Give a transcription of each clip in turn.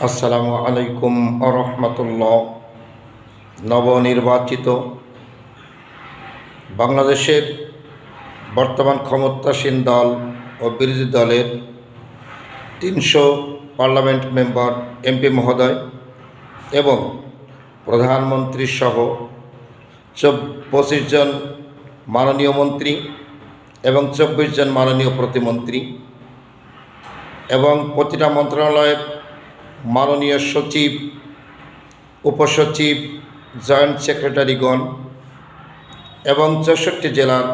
আসসালামু আলাইকুম আরহামতুল্লাহ। নবনির্বাচিত বাংলাদেশের বর্তমান ক্ষমতাসীন দল ও বিরোধী দলের 300 পার্লামেন্ট মেম্বার এমপি মহোদয় এবং প্রধানমন্ত্রী সহ 25 জন মাননীয় মন্ত্রী এবং 24 জন মাননীয় প্রতিমন্ত্রী এবং প্রতিটা মন্ত্রণালয়ের মাননীয় সচিব, উপসচিব, জয়েন্ট সেক্রেটারিগণ এবং 64 জেলার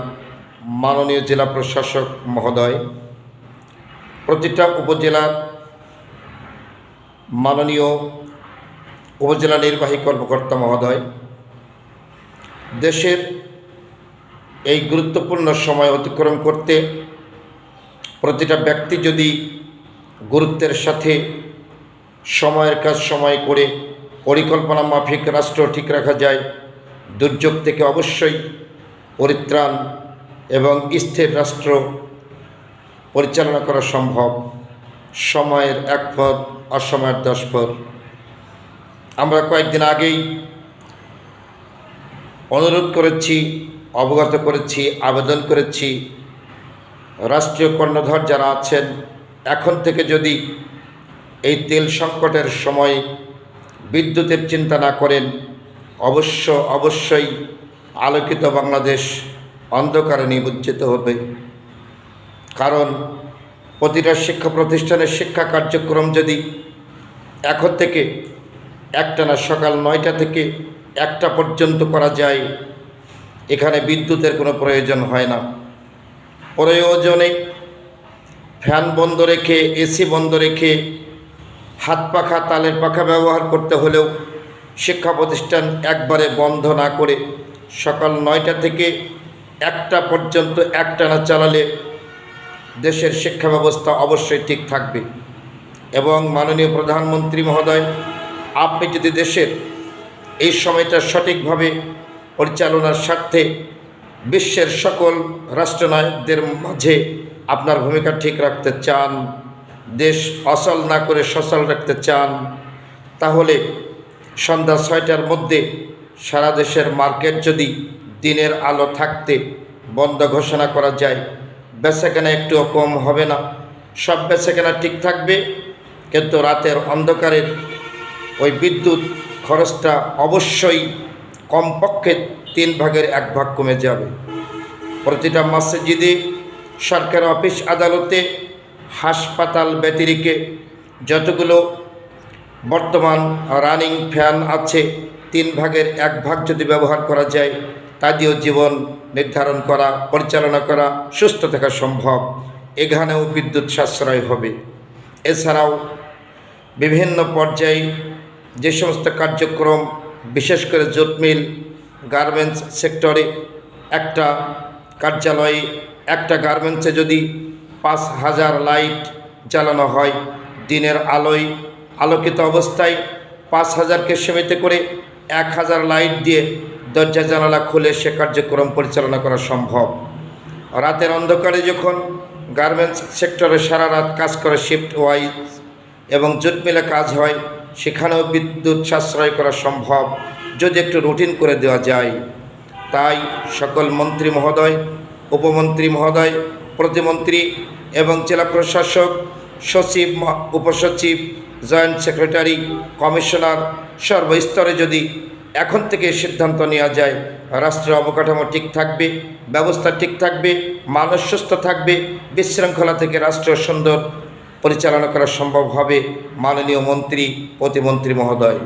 মাননীয় জেলা প্রশাসক মহোদয়, প্রতিটা উপজেলার মাননীয় উপজেলা নির্বাহী কর্মকর্তা মহোদয়, দেশের এই গুরুত্বপূর্ণ সময় অতিক্রম করতে প্রতিটা ব্যক্তি যদি গুরুত্বের সাথে সময়ের কাজ সময় করে পরিকল্পনা মাফিক রাষ্ট্র ঠিক রাখা যায়, দুর্যোগ থেকে অবশ্যই পরিত্রাণ এবং স্থির রাষ্ট্র পরিচালনা করা সম্ভব। সময়ের 1 ভর, অসময়ের 10 ভর। আমরা কয়েকদিন আগেই অনুরোধ করেছি, অবগত করেছি, আবেদন করেছি, রাষ্ট্রীয় কর্ণধার যারা আছেন এখন থেকে যদি এই তেল সংকটের সময় বিদ্যুতের চিন্তা না করেন, অবশ্যই আলোকিত বাংলাদেশ অন্ধকারে নিমজ্জিত হবে। কারণ প্রতিটা শিক্ষা প্রতিষ্ঠানের শিক্ষা কার্যক্রম যদি এখন থেকে একটানা সকাল 9টা থেকে 1টা পর্যন্ত করা যায়, এখানে বিদ্যুতের কোনো প্রয়োজন হয় না। প্রয়োজনে ফ্যান বন্ধ রেখে, এসি বন্ধ রেখে, হাত পাখা, তালের পাখা ব্যবহার করতে হলেও শিক্ষা প্রতিষ্ঠান একবারে বন্ধ না করে সকাল 9টা থেকে 1টা পর্যন্ত একটানা চালালে দেশের শিক্ষা ব্যবস্থা অবশ্যই ঠিক থাকবে। এবং মাননীয় প্রধানমন্ত্রী মহোদয়, আপনি যদি দেশের এই সময়টা সঠিকভাবে পরিচালনার স্বার্থে বিশ্বের সকল রাষ্ট্রনায়কদের মাঝে আপনার ভূমিকা ঠিক রাখতে চান, দেশ অচল না করে সচল রাখতে চান, তাহলে সন্ধ্যা 6টার মধ্যে সারা দেশের মার্কেট যদি দিনের আলো থাকতে বন্ধ ঘোষণা করা যায়, বেচাকেনা একটুও কম হবে না, সব বেচাকেনা ঠিক থাকবে, কিন্তু রাতের অন্ধকারের ওই বিদ্যুৎ খরচটা অবশ্যই কমপক্ষে 3 ভাগের 1 ভাগ কমে যাবে। প্রতিটা মসজিদে, সরকারি অফিস আদালতে, হাসপাতাল ব্যতিরেকে যতগুলো বর্তমান রানিং ফ্যান আছে 3 ভাগের 1 ভাগ যদি ব্যবহার করা যায়, তা দিয়েও জীবন নির্ধারণ করা, পরিচালনা করা, সুস্থ থাকা সম্ভব। এখানেও বিদ্যুৎ সাশ্রয় হবে। এছাড়াও বিভিন্ন পর্যায়ে যে সমস্ত কার্যক্রম, বিশেষ করে জুট মিল, গার্মেন্টস সেক্টরে, একটা কার্যালয়ে, একটা গার্মেন্টসে যদি 5000 লাইট জ্বালানো হয়, দিনের আলোয় আলোকিত অবস্থায় 5000কে সীমিত করে 1000 লাইট দিয়ে দরজা জানালা খুলে সে কার্যক্রম পরিচালনা করা সম্ভব। রাতের অন্ধকারে যখন গার্মেন্টস সেক্টরে সারা রাত কাজ করে শিফট ওয়াইজ এবং জুট মিলে কাজ হয়, সেখানেও বিদ্যুৎ সাশ্রয় করা সম্ভব যদি একটু রুটিন করে দেওয়া যায়। তাই সকল মন্ত্রী মহোদয়, উপমন্ত্রী মহোদয়, প্রতিমন্ত্রী এবং জেলা প্রশাসক, সচিব, উপসচিব, জয়েন্ট সেক্রেটারি, কমিশনার সর্বস্তরে যদি এখন থেকে সিদ্ধান্ত নেওয়া যায়, রাষ্ট্রের অবকাঠামো ঠিক থাকবে, ব্যবস্থা ঠিক থাকবে, মানুষ সুস্থ থাকবে, বিশৃঙ্খলা থেকে রাষ্ট্র সুন্দর পরিচালনা করা সম্ভব হবে। মাননীয় মন্ত্রী, প্রতিমন্ত্রী মহোদয়।